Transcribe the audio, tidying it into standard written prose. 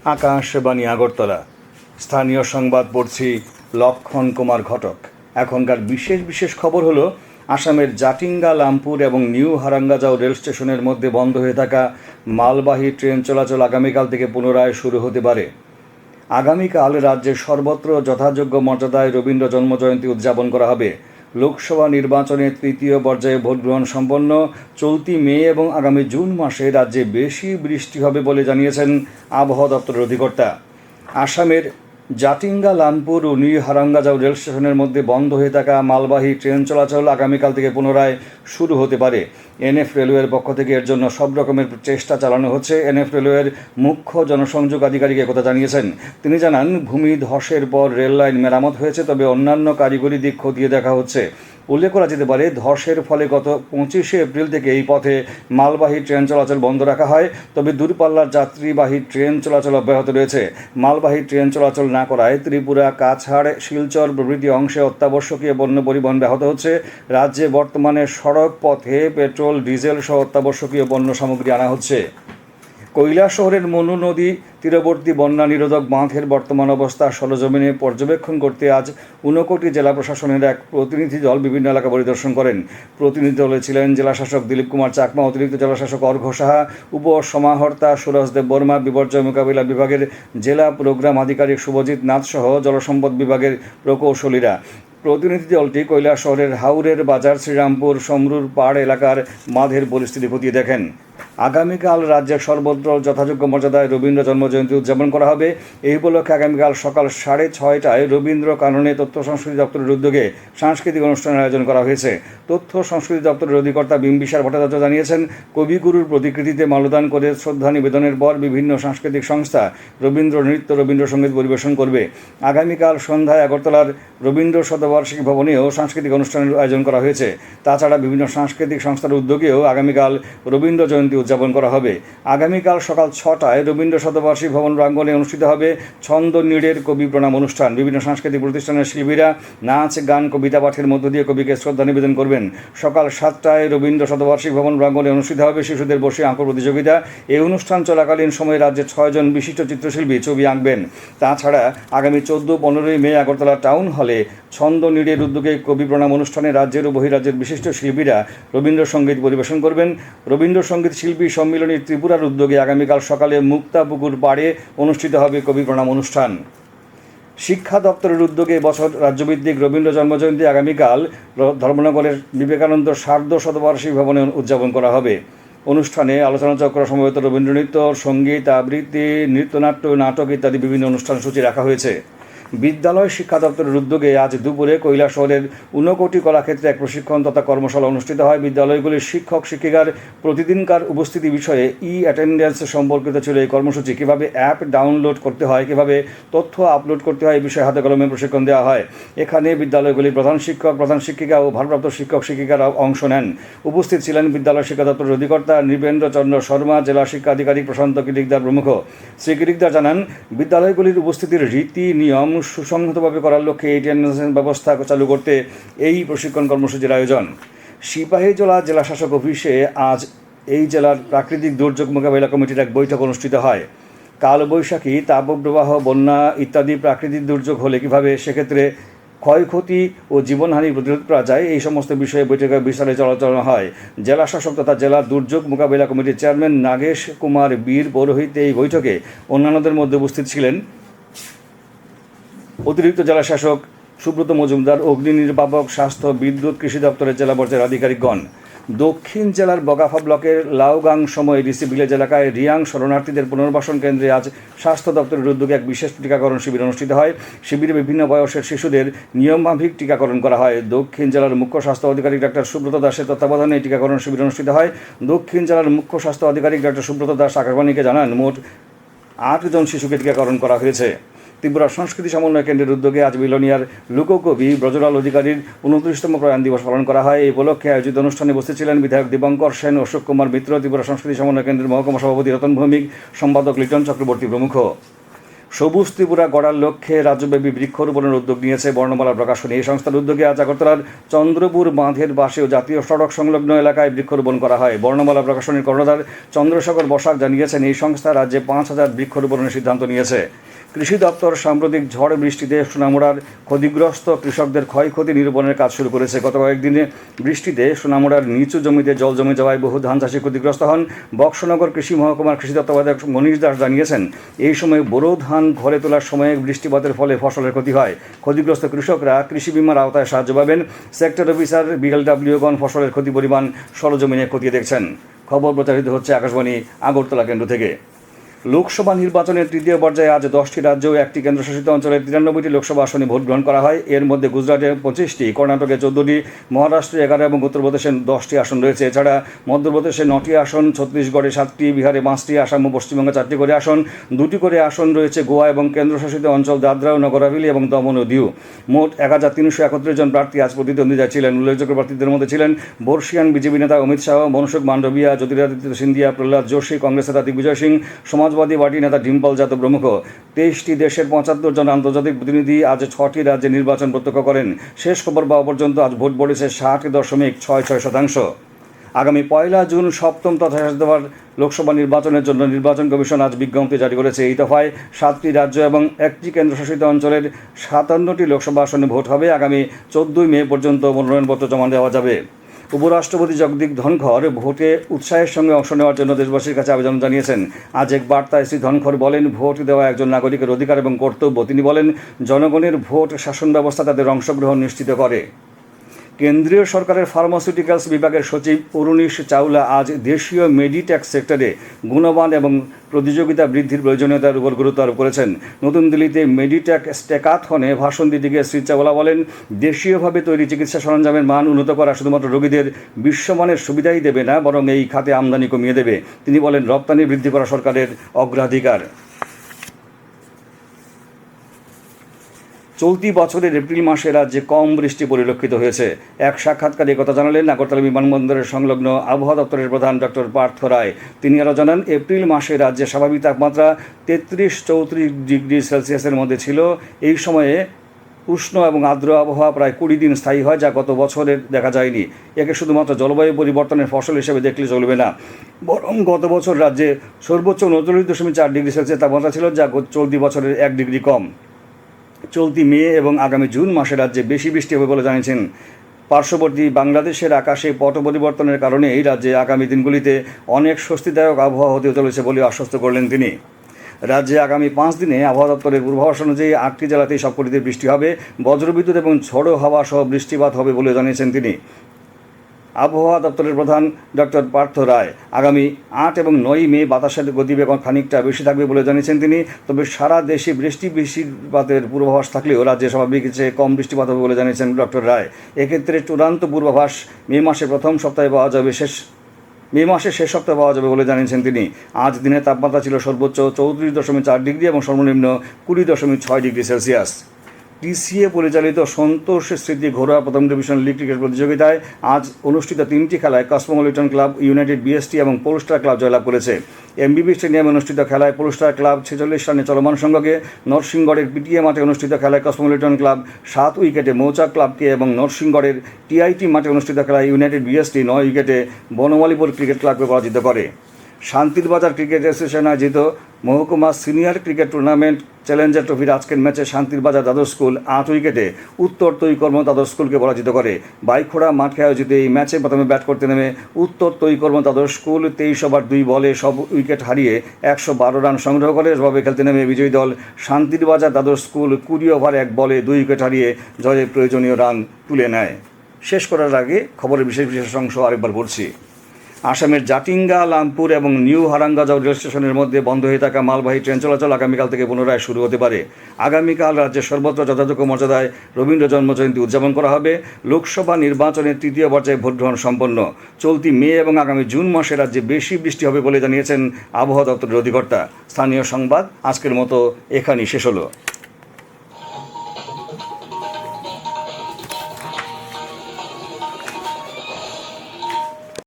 আকাশবাণী আগরতলা। স্থানীয় সংবাদ পড়ছি লক্ষণ কুমার ঘটক। এখনকার বিশেষ খবর হলো, আসামের জাটিঙ্গা, লামপুর এবং নিউ হারাঙ্গাজাও রেল স্টেশনের মধ্যে বন্ধ হয়ে থাকা মালবাহী ট্রেন চলাচল আগামীকাল থেকে পুনরায় শুরু হতে পারে। আগামীকাল রাজ্যের সর্বত্র যথাযোগ্য মর্যাদায় রবীন্দ্র জন্মজয়ন্তী উদযাপন করা হবে। লোকসভা নির্বাচনে তৃতীয় পর্যায়ে ভোট গ্রহণ সম্পন্ন। চলতি মে এবং আগামী জুন মাসে রাজ্যে বেশি বৃষ্টি হবে বলে জানিয়েছেন আবহাওয়া দপ্তরের অধিকর্তা। আসামের জাটিঙ্গা, লামপুর ও নিউ হারাঙ্গাজাও রেল স্টেশনের মধ্যে বন্ধ হয়ে থাকা মালবাহী ট্রেন চলাচল আগামীকাল থেকে পুনরায় শুরু হতে পারে। এনএফ রেলওয়ের পক্ষ থেকে এর জন্য সব রকমের চেষ্টা চালানো হচ্ছে। এনএফ রেলওয়ের মুখ্য জনসংযোগ আধিকারিক একথা জানিয়েছেন। তিনি জানান, ভূমি ধসের পর রেল লাইন মেরামত হয়েছে, তবে অন্যান্য কারিগরি দিক খতিয়ে দেখা হচ্ছে। উল্লেখ করা যেতে পারে, ধসের ফলে গত 25শে এপ্রিল থেকে এই পথে মালবাহী ট্রেন চলাচল বন্ধ রাখা হয়, তবে দূরপাল্লার যাত্রীবাহী ট্রেন চলাচল অব্যাহত রয়েছে। মালবাহী ট্রেন চলাচল না করায় ত্রিপুরা, কাছাড়, শিলচর প্রভৃতি অংশে অত্যাবশ্যকীয় পণ্য পরিবহন ব্যাহত হচ্ছে। রাজ্যে বর্তমানে সড়ক পথে পেট্রোল, ডিজেল সহ অত্যাবশ্যকীয় পণ্য সামগ্রী আনা হচ্ছে। কৈলাসহরের মনু নদী তীরবর্তী বন্যা নিরোধক বাঁধের বর্তমান অবস্থা সরজমিনে পর্যবেক্ষণ করতে আজ ঊনকোটি জেলা প্রশাসনের এক প্রতিনিধি দল বিভিন্ন এলাকা পরিদর্শন করেন। প্রতিনিধি দলে ছিলেন জেলাশাসক দিলীপ কুমার চাকমা, অতিরিক্ত জেলাশাসক অর্ঘ্য সাহা, উপসমাহর্তা সুরজদেব বর্মা, বিপর্যয় মোকাবিলা বিভাগের জেলা প্রোগ্রাম আধিকারিক শুভজিৎ নাথ সহ জলসম্পদ বিভাগের প্রকৌশলীরা। প্রতিনিধি দলটি কৈলাসহরের হাওরের বাজার, শ্রীরামপুর, সমরুর পাড় এলাকার বাঁধের পরিস্থিতি খতিয়ে দেখেন। আগামীকাল রাজ্যের সর্বত্র যথাযোগ্য মর্যাদায় রবীন্দ্র জন্মজয়ন্তী উদযাপন করা হবে। এই উপলক্ষে আগামীকাল সকাল 6:30টায় রবীন্দ্র কাননে তথ্য সংস্কৃতি দপ্তরের উদ্যোগে সাংস্কৃতিক অনুষ্ঠানের আয়োজন করা হয়েছে। তথ্য সংস্কৃতি দপ্তরের অধিকর্তা বিম্বিসার ভট্টাচার্য জানিয়েছেন, কবিগুরুর প্রতিকৃতিতে মাল্যদান করে শ্রদ্ধা নিবেদনের পর বিভিন্ন সাংস্কৃতিক সংস্থা রবীন্দ্র নৃত্য, রবীন্দ্রসঙ্গীত পরিবেশন করবে। আগামীকাল সন্ধ্যায় আগরতলার রবীন্দ্র শতবার্ষিকী ভবনেও সাংস্কৃতিক অনুষ্ঠানের আয়োজন করা হয়েছে। তাছাড়া বিভিন্ন সাংস্কৃতিক সংস্থার উদ্যোগেও আগামীকাল রবীন্দ্র জয়ন্তী উদযাপন করা হবে। আগামীকাল সকাল 6টায় রবীন্দ্র শতবার্ষিকী ভবন প্রাঙ্গণে অনুষ্ঠিত হবে ছন্দ নীড়ের কবি প্রণাম অনুষ্ঠান। বিভিন্ন সাংস্কৃতিক প্রতিষ্ঠানের শিল্পীরা নাচ, গান, কবিতা পাঠের মধ্য দিয়ে কবিকে শ্রদ্ধা নিবেদন করবেন। সকাল 7টায় রবীন্দ্র শতবার্ষিকী ভবন প্রাঙ্গণে অনুষ্ঠিত হবে শিশুদের বসে আঁকো প্রতিযোগিতা। এই অনুষ্ঠান চলাকালীন সময়ে রাজ্যের 6 জন বিশিষ্ট চিত্রশিল্পী ছবি আঁকবেন। তাছাড়া আগামী 14-15 মে আগরতলা টাউন হলে ছন্দ নীড়ের উদ্যোগে কবি প্রণাম অনুষ্ঠানে রাজ্যের ও বহিরাজ্যের বিশিষ্ট শিল্পীরা রবীন্দ্রসঙ্গীত পরিবেশন করবেন। রবীন্দ্রসঙ্গীত শিল্পী সম্মিলনী ত্রিপুরার উদ্যোগে আগামীকাল সকালে মুক্তাপুকুর পাড়ে অনুষ্ঠিত হবে কবি প্রণাম অনুষ্ঠান। শিক্ষা দপ্তরের উদ্যোগে এবছর রাজ্যভিত্তিক রবীন্দ্র জন্মজয়ন্তী আগামীকাল ধর্মনগরের বিবেকানন্দ সার্ধ শতবার্ষিকী ভবনে উদযাপন করা হবে। অনুষ্ঠানে আলোচনাচক্র, সমবেত রবীন্দ্রনৃত্য, সঙ্গীত, আবৃত্তি, নৃত্যনাট্য, নাটক ইত্যাদি বিভিন্ন অনুষ্ঠান সূচি রাখা হয়েছে। বিদ্যালয় শিক্ষা দপ্তরের উদ্যোগে আজ দুপুরে কৈলাসহরের ঊনকোটি কলাক্ষেত্রে এক প্রশিক্ষণ তথা কর্মশালা অনুষ্ঠিত হয়। বিদ্যালয়গুলির শিক্ষক শিক্ষিকার প্রতিদিনকার উপস্থিতি বিষয়ে অ্যাটেন্ডেন্স সম্পর্কিত ছিল এই কর্মসূচি। কীভাবে অ্যাপ ডাউনলোড করতে হয়, কীভাবে তথ্য আপলোড করতে হয়, এই বিষয়ে হাতে কলমে প্রশিক্ষণ দেওয়া হয়। এখানে বিদ্যালয়গুলির প্রধান শিক্ষক, প্রধান শিক্ষিকা ও ভারপ্রাপ্ত শিক্ষক শিক্ষিকারা অংশ নেন। উপস্থিত ছিলেন বিদ্যালয় শিক্ষা দপ্তরের অধিকর্তা নৃপেন্দ্র চন্দ্র শর্মা, জেলা শিক্ষা আধিকারিক প্রশান্ত কিরিকদার প্রমুখ। শ্রী কিরিকদার জানান, বিদ্যালয়গুলির উপস্থিতির রীতি নিয়ম সুসংহতভাবে করার লক্ষ্যে অ্যাটেন্ডেন্স ব্যবস্থা চালু করতে এই প্রশিক্ষণ কর্মসূচির আয়োজন। সিপাহীজলা জেলা শাসক অফিসে আজ এই জেলার প্রাকৃতিক দুর্যোগ মোকাবিলা কমিটির এক বৈঠক অনুষ্ঠিত হয়। কালবৈশাখী, তাপপ্রবাহ, বন্যা ইত্যাদি প্রাকৃতিক দুর্যোগ হলে কীভাবে সেক্ষেত্রে ক্ষয়ক্ষতি ও জীবনহানি প্রতিরোধ করা যায়, এই সমস্ত বিষয়ে বৈঠকে বিস্তারে আলোচনা হয়। জেলা শাসক তথা জেলা দুর্যোগ মোকাবিলা কমিটির চেয়ারম্যান নাগেশ কুমার বীর পৌরোহিত্যে এই বৈঠকে অন্যান্যদের মধ্যে উপস্থিত ছিলেন অতিরিক্ত জেলা শাসক সুব্রত মজুমদার, অগ্নি নির্বাপক, স্বাস্থ্য, বিদ্যুৎ, কৃষি দপ্তরের জেলা পর্যায়ের আধিকারিকগণ। দক্ষিণ জেলার বগাফা ব্লকের লাউগাং সময় ডিসি ভিলেজ এলাকায় রিয়াং শরণার্থীদের পুনর্বাসন কেন্দ্রে আজ স্বাস্থ্য দপ্তরের উদ্যোগে এক বিশেষ টিকাকরণ শিবির অনুষ্ঠিত হয়। শিবিরে বিভিন্ন বয়সের শিশুদের নিয়মমাফিক টিকাকরণ করা হয়। দক্ষিণ জেলার মুখ্য স্বাস্থ্য আধিকারিক ডাক্তার সুব্রত দাসের তত্ত্বাবধানে এই টিকাকরণ শিবির অনুষ্ঠিত হয়। দক্ষিণ জেলার মুখ্য স্বাস্থ্য আধিকারিক ডাক্তার সুব্রত দাস আকাশবাণীকে জানান, মোট 8 জন শিশুকে টিকাকরণ করা হয়েছে। ত্রিপুরা সংস্কৃতি সমন্বয় কেন্দ্রের উদ্যোগে আজ বিলোনিয়ার লোককবি ব্রজলাল অধিকারীর 29তম প্রয়াণ দিবস পালন করা হয়। এই উপলক্ষে আয়োজিত অনুষ্ঠানে উপস্থিত ছিলেন বিধায়ক দীপঙ্কর সেন, অশোক কুমার মিত্র, ত্রিপুরা সংস্কৃতি সমন্বয় কেন্দ্রের মহকুমা সভাপতি রতন ভৌমিক, সম্পাদক লিটন চক্রবর্তী প্রমুখ। সবুজ ত্রিপুরা গড়ার লক্ষ্যে রাজ্যব্যাপী বৃক্ষরোপণের উদ্যোগ নিয়েছে বর্ণমালা প্রকাশনী। এই সংস্থার উদ্যোগে আজ আগরতলার চন্দ্রপুর বাঁধের পাশে ও জাতীয় সড়ক সংলগ্ন এলাকায় বৃক্ষরোপণ করা হয়। বর্ণমালা প্রকাশনীর কর্ণধার চন্দ্রশেখর বসাক জানিয়েছেন, এই সংস্থা রাজ্যে 5,000 বৃক্ষরোপণের সিদ্ধান্ত নিয়েছে। কৃষি দপ্তর সাম্প্রতিক ঝড় বৃষ্টিতে সোনামুড়ার ক্ষতিগ্রস্ত কৃষকদের ক্ষয়ক্ষতি নিরূপণের কাজ শুরু করেছে। গত কয়েকদিনে বৃষ্টিতে সোনামুড়ার নিচু জমিতে জল জমে যাওয়ায় বহু ধান চাষি ক্ষতিগ্রস্ত হন। বক্সনগর কৃষি মহকুমার কৃষি দপ্তরবাদক মনীষ দাস জানিয়েছেন, এই সময় বোরো ধান ঘরে তোলার সময়ে বৃষ্টিপাতের ফলে ফসলের ক্ষতি হয়। ক্ষতিগ্রস্ত কৃষকরা কৃষি বিমার আওতায় সাহায্য পাবেন। সেক্টর অফিসার বিএলডব্লিউগণ ফসলের ক্ষতি পরিমাণ সরজমিনে খতিয়ে দেখছেন। খবর প্রচারিত হচ্ছে আকাশবাণী আগরতলা কেন্দ্র থেকে। লোকসভা নির্বাচনের তৃতীয় পর্যায়ে আজ 10টি রাজ্য ও একটি কেন্দ্রশাসিত অঞ্চলের 93টি লোকসভা আসনে ভোট গ্রহণ করা হয়। এর মধ্যে গুজরাটে 25টি, কর্ণাটকে 14টি, মহারাষ্ট্রে 11 এবং উত্তরপ্রদেশে 10টি আসন রয়েছে। এছাড়া মধ্যপ্রদেশে 9টি আসন, ছত্তিশগড়ে 7টি, বিহারে 5টি, আসাম ও পশ্চিমবঙ্গে 4টি করে আসন, 2টি করে আসন রয়েছে গোয়া এবং কেন্দ্রশাসিত অঞ্চল দাদরা ও নগর হাভেলি এবং দমন ও দিউ। মোট 1331 জন প্রার্থী আজ প্রতিদ্বন্দ্বিতা ছিলেন। উল্লেখযোগ্য প্রার্থীদের মধ্যে ছিলেন বর্ষিয়ান বিজেপি নেতা অমিত শাহ, মনসুখ মান্ডভিয়া, জ্যোতিরাদিত্য সিন্ধিয়া, প্রহ্লাদ যোশী, কংগ্রেস নেতা দিগ্বিজয় সিং, সমাজবাদী পার্টি নেতা ডিম্পল যাদব প্রমুখ। 23টি দেশের 75 জন আন্তর্জাতিক প্রতিনিধি আজ 6টি রাজ্যে নির্বাচন প্রত্যক্ষ করেন। শেষ খবর পাওয়া পর্যন্ত আজ ভোট পড়েছে 60.66%। আগামী 1 জুন সপ্তম তথা শেষ দফার লোকসভা নির্বাচনের জন্য নির্বাচন কমিশন আজ বিজ্ঞপ্তি জারি করেছে। এই দফায় 7টি রাজ্য এবং একটি কেন্দ্রশাসিত অঞ্চলের 57টি লোকসভা আসনে ভোট হবে। আগামী 14 মে পর্যন্ত মনোনয়নপত্র জমা দেওয়া যাবে। উপরাষ্ট্রপতি জগদীপ ধনখড় ভোটে উৎসাহের সঙ্গে অংশ নেওয়ার জন্য দেশবাসীর কাছে আবেদন জানিয়েছেন। আজ এক বার্তায় শ্রী ধনখড় বলেন, ভোট দেওয়া একজন নাগরিকের অধিকার এবং কর্তব্য। তিনি বলেন, জনগণের ভোট শাসন ব্যবস্থা তাদের অংশগ্রহণ নিশ্চিত করে। কেন্দ্রীয় সরকারের ফার্মাসিউটিক্যালস বিভাগের সচিব অরুণীশ চাওলা আজ দেশীয় মেডিটেক সেক্টরে গুণমান এবং প্রতিযোগিতা বৃদ্ধির প্রয়োজনীয়তার উপর গুরুত্ব আরোপ করেছেন। নতুন দিল্লিতে মেডিটেক স্টেকাথনে ভাষণ দিতে গিয়ে শ্রী চাওলা বলেন, দেশীয়ভাবে তৈরি চিকিৎসা সরঞ্জামের মান উন্নত করা শুধুমাত্র রোগীদের বিশ্বমানের সুবিধাই দেবে না, বরং এই খাতে আমদানি কমিয়ে দেবে। তিনি বলেন, রপ্তানি বৃদ্ধি করা সরকারের অগ্রাধিকার। চলতি বছরের এপ্রিল মাসে রাজ্যে কম বৃষ্টি পরিলক্ষিত হয়েছে। এক সাক্ষাৎকারে কথা জানালেন আগরতলা বিমানবন্দরের সংলগ্ন আবহাওয়া দপ্তরের প্রধান ডক্টর পার্থ রায়। তিনি আরও জানান, এপ্রিল মাসে রাজ্যে স্বাভাবিক তাপমাত্রা 33-34 ডিগ্রি সেলসিয়াসের মধ্যে ছিল। এই সময়ে উষ্ণ এবং আর্দ্র আবহাওয়া প্রায় 20 দিন স্থায়ী হয়, যা গত বছরের দেখা যায়নি। একে শুধুমাত্র জলবায়ু পরিবর্তনের ফসল হিসেবে দেখলে চলবে না, বরং গত বছর রাজ্যে সর্বোচ্চ 39.4 ডিগ্রি সেলসিয়াস তাপমাত্রা ছিল, যা চলতি বছরের 1 ডিগ্রি কম। চলতি মে এবং আগামী জুন মাসে রাজ্যে বেশি বৃষ্টি হবে বলে জানিয়েছেন। পার্শ্ববর্তী বাংলাদেশের আকাশে পট পরিবর্তনের কারণে এই রাজ্যে আগামী দিনগুলিতে অনেক স্বস্তিদায়ক আবহাওয়া হতে চলেছে বলে আশ্বস্ত করলেন তিনি। রাজ্যে আগামী 5 দিনে আবহাওয়া দপ্তরের পূর্বাভাস অনুযায়ী 8টি জেলাতেই সবকটিতে বৃষ্টি হবে, বজ্রবিদ্যুৎ এবং ঝোড়ো হাওয়া সহ বৃষ্টিপাত হবে বলে জানিয়েছেন তিনি। আবহাওয়া দপ্তরের প্রধান ডক্টর পার্থ রায় আগামী 8 এবং 9 মে বাতাসের গতিবেগ খানিকটা বেশি থাকবে বলে জানিয়েছেন তিনি। তবে সারা দেশে বৃষ্টিপাতের পূর্বাভাস থাকলেও রাজ্যে স্বাভাবিক চেয়ে কম বৃষ্টিপাত হবে বলে জানিয়েছেন ডক্টর রায়। এক্ষেত্রে চূড়ান্ত পূর্বাভাস মে মাসের প্রথম সপ্তাহে পাওয়া যাবে, মে মাসের শেষ সপ্তাহে পাওয়া যাবে বলে জানিয়েছেন তিনি। আজ দিনের তাপমাত্রা ছিল সর্বোচ্চ 34.4 ডিগ্রি এবং সর্বনিম্ন 20.6 ডিগ্রি সেলসিয়াস। টিসিএ পরিচালিত সন্তোষ স্মৃতি ঘরোয়া প্রথম ডিভিশন লিগ ক্রিকেট প্রতিযোগিতায় আজ অনুষ্ঠিত 3টি খেলায় কসমোপলিটন ক্লাব, ইউনাইটেড বিএসটি এবং পোলস্টার ক্লাব জয়লাভ করেছে। এমবিবি স্টেডিয়ামে অনুষ্ঠিত খেলায় পোলস্টার ক্লাব 46 রানে চলমান সংগ্রহে নরসিংগড়ের পিটিএ মাঠে অনুষ্ঠিত খেলায় কসমোপলিটন ক্লাব 7 উইকেটে মৌচাক ক্লাবকে এবং নরসিংগড়ের টিআইটি মাঠে অনুষ্ঠিত খেলায় ইউনাইটেড বিএসটি 9 উইকেটে বনমালীপুর ক্রিকেট ক্লাবকে পরাজিত করে। শান্তির বাজার ক্রিকেট অ্যাসোসিয়েশন আয়োজিত মহকুমা সিনিয়র ক্রিকেট টুর্নামেন্ট চ্যালেঞ্জার ট্রফির আজকের ম্যাচে শান্তির বাজার দ্বাদশ স্কুল 8 উইকেটে উত্তর তৈকর্ম দ্বাদশ স্কুলকে পরাজিত করে। বাইখোড়া মাঠে আয়োজিত এই ম্যাচে প্রথমে ব্যাট করতে নেমে উত্তর তৈকর্ম দ্বাদশ স্কুল 23 ওভার 2 বলে সব উইকেট হারিয়ে 112 রান সংগ্রহ করে। এভাবে খেলতে নেমে বিজয়ী দল শান্তির বাজার দ্বাদশ স্কুল 20 ওভার 1 বলে 2 উইকেট হারিয়ে জয়ের প্রয়োজনীয় রান তুলে নেয়। শেষ করার আগে খবরের বিশেষ অংশ আরেকবার পড়ছি। আসামের জাটিঙ্গা, লামপুর এবং নিউ হারাঙ্গাজাও রেল স্টেশনের মধ্যে বন্ধ হয়ে থাকা মালবাহী ট্রেন চলাচল আগামীকাল থেকে পুনরায় শুরু হতে পারে। আগামীকাল রাজ্যের সর্বত্র যথাযোগ্য মর্যাদায় রবীন্দ্র জন্মজয়ন্তী উদযাপন করা হবে। লোকসভা নির্বাচনের তৃতীয় পর্যায়ে ভোটগ্রহণ সম্পন্ন। চলতি মে এবং আগামী জুন মাসে রাজ্যে বেশি বৃষ্টি হবে বলে জানিয়েছেন আবহাওয়া দপ্তরের অধিকর্তা। স্থানীয় সংবাদ আজকের মতো এখানেই শেষ হলো।